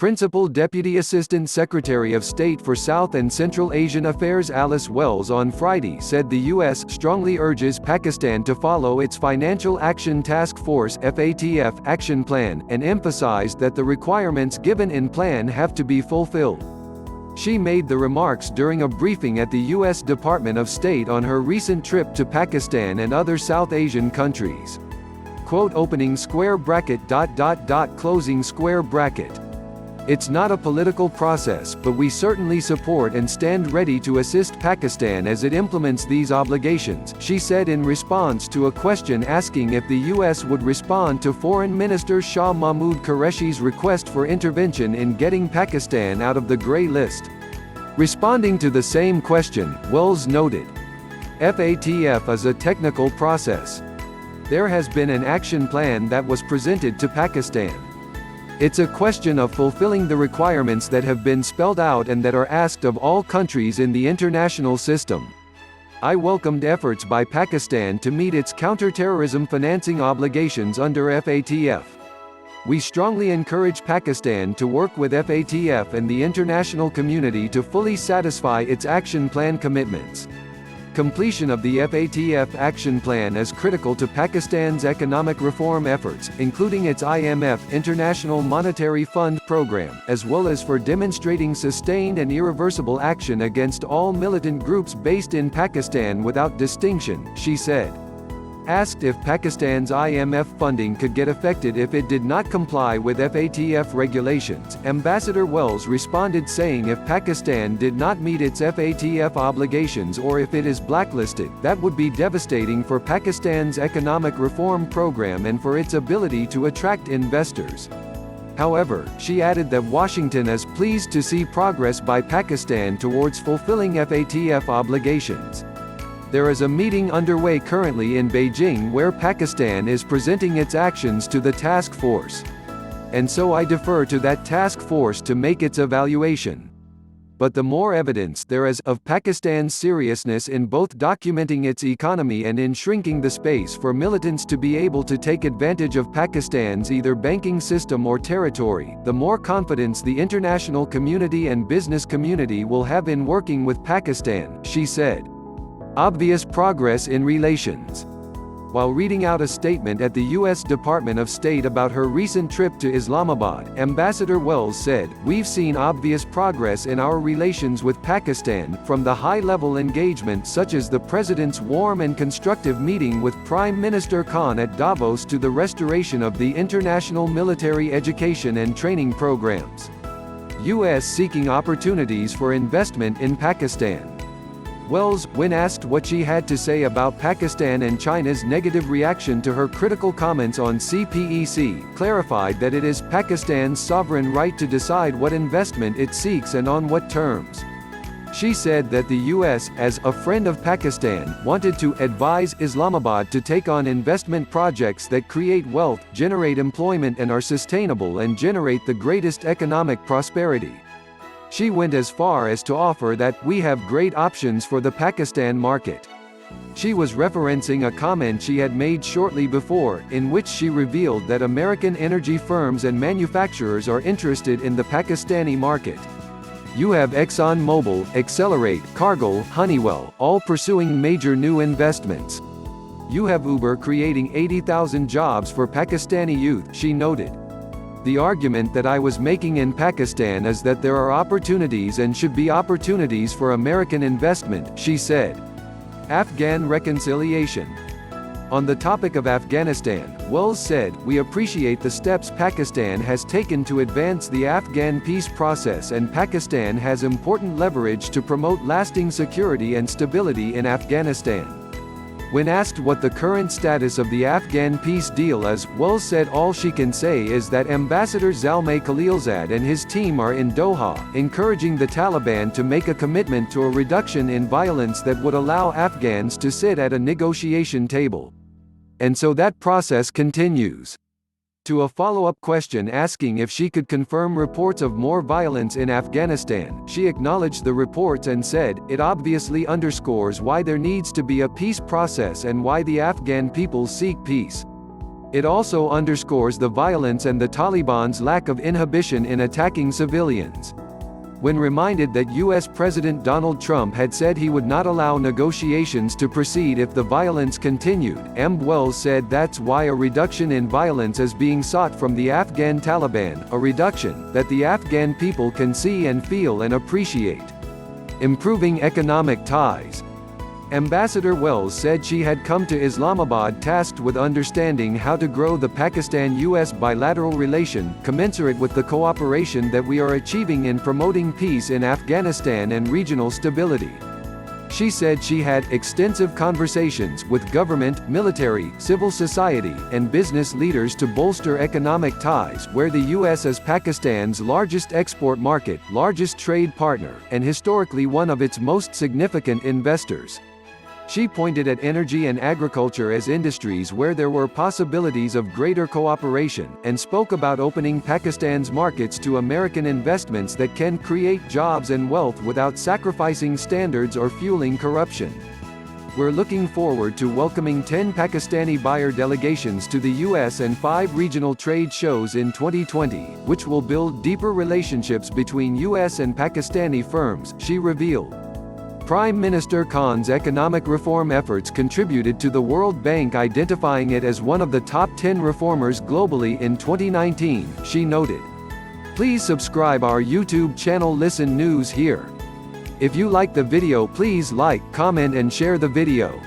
Principal Deputy Assistant Secretary of State for South and Central Asian Affairs Alice Wells on Friday said the U.S. strongly urges Pakistan to follow its Financial Action Task Force (FATF) action plan, and emphasized that the requirements given in plan have to be fulfilled. She made the remarks during a briefing at the U.S. Department of State on her recent trip to Pakistan and other South Asian countries. Quote, opening square bracket ... closing square bracket. It's not a political process, but we certainly support and stand ready to assist Pakistan as it implements these obligations, she said in response to a question asking if the U.S. would respond to Foreign Minister Shah Mahmood Qureshi's request for intervention in getting Pakistan out of the grey list. Responding to the same question, Wells noted, FATF is a technical process. There has been an action plan that was presented to Pakistan. It's a question of fulfilling the requirements that have been spelled out and that are asked of all countries in the international system. I welcomed efforts by Pakistan to meet its counter-terrorism financing obligations under FATF. We strongly encourage Pakistan to work with FATF and the international community to fully satisfy its action plan commitments. Completion of the FATF action plan is critical to Pakistan's economic reform efforts, including its IMF International Monetary Fund program, as well as for demonstrating sustained and irreversible action against all militant groups based in Pakistan without distinction, she said. Asked if Pakistan's IMF funding could get affected if it did not comply with FATF regulations, Ambassador Wells responded saying if Pakistan did not meet its FATF obligations or if it is blacklisted, that would be devastating for Pakistan's economic reform program and for its ability to attract investors. However, she added that Washington is pleased to see progress by Pakistan towards fulfilling FATF obligations. There is a meeting underway currently in Beijing where Pakistan is presenting its actions to the task force. And so I defer to that task force to make its evaluation. But the more evidence there is of Pakistan's seriousness in both documenting its economy and in shrinking the space for militants to be able to take advantage of Pakistan's either banking system or territory, the more confidence the international community and business community will have in working with Pakistan, she said. Obvious progress in relations. While reading out a statement at the U.S. Department of State about her recent trip to Islamabad, Ambassador Wells said, "We've seen obvious progress in our relations with Pakistan, from the high-level engagement such as the President's warm and constructive meeting with Prime Minister Khan at Davos to the restoration of the international military education and training programs. U.S. seeking opportunities for investment in Pakistan." Wells, when asked what she had to say about Pakistan and China's negative reaction to her critical comments on CPEC, clarified that it is Pakistan's sovereign right to decide what investment it seeks and on what terms. She said that the U.S., as a friend of Pakistan, wanted to advise Islamabad to take on investment projects that create wealth, generate employment and are sustainable and generate the greatest economic prosperity. She went as far as to offer that we have great options for the Pakistan market. She was referencing a comment she had made shortly before, in which she revealed that American energy firms and manufacturers are interested in the Pakistani market. You have ExxonMobil, Accelerate, Cargill, Honeywell, all pursuing major new investments. You have Uber creating 80,000 jobs for Pakistani youth, she noted. The argument that I was making in Pakistan is that there are opportunities and should be opportunities for American investment, she said. Afghan reconciliation. On the topic of Afghanistan, Wells said, "We appreciate the steps Pakistan has taken to advance the Afghan peace process, and Pakistan has important leverage to promote lasting security and stability in Afghanistan." When asked what the current status of the Afghan peace deal is, Wells said all she can say is that Ambassador Zalmay Khalilzad and his team are in Doha, encouraging the Taliban to make a commitment to a reduction in violence that would allow Afghans to sit at a negotiation table. And so that process continues. To a follow-up question asking if she could confirm reports of more violence in Afghanistan, she acknowledged the reports and said, "It obviously underscores why there needs to be a peace process and why the Afghan people seek peace." It also underscores the violence and the Taliban's lack of inhibition in attacking civilians. When reminded that U.S. President Donald Trump had said he would not allow negotiations to proceed if the violence continued, Wells said that's why a reduction in violence is being sought from the Afghan Taliban, a reduction that the Afghan people can see and feel and appreciate. Improving economic ties. Ambassador Wells said she had come to Islamabad tasked with understanding how to grow the Pakistan-US bilateral relation, commensurate with the cooperation that we are achieving in promoting peace in Afghanistan and regional stability. She said she had extensive conversations with government, military, civil society, and business leaders to bolster economic ties where the U.S. is Pakistan's largest export market, largest trade partner, and historically one of its most significant investors. She pointed at energy and agriculture as industries where there were possibilities of greater cooperation, and spoke about opening Pakistan's markets to American investments that can create jobs and wealth without sacrificing standards or fueling corruption. We're looking forward to welcoming 10 Pakistani buyer delegations to the U.S. and 5 regional trade shows in 2020, which will build deeper relationships between U.S. and Pakistani firms, she revealed. Prime Minister Khan's economic reform efforts contributed to the World Bank identifying it as one of the top 10 reformers globally in 2019, she noted. Please subscribe our YouTube channel Listen News here. If you like the video, please like, comment and share the video.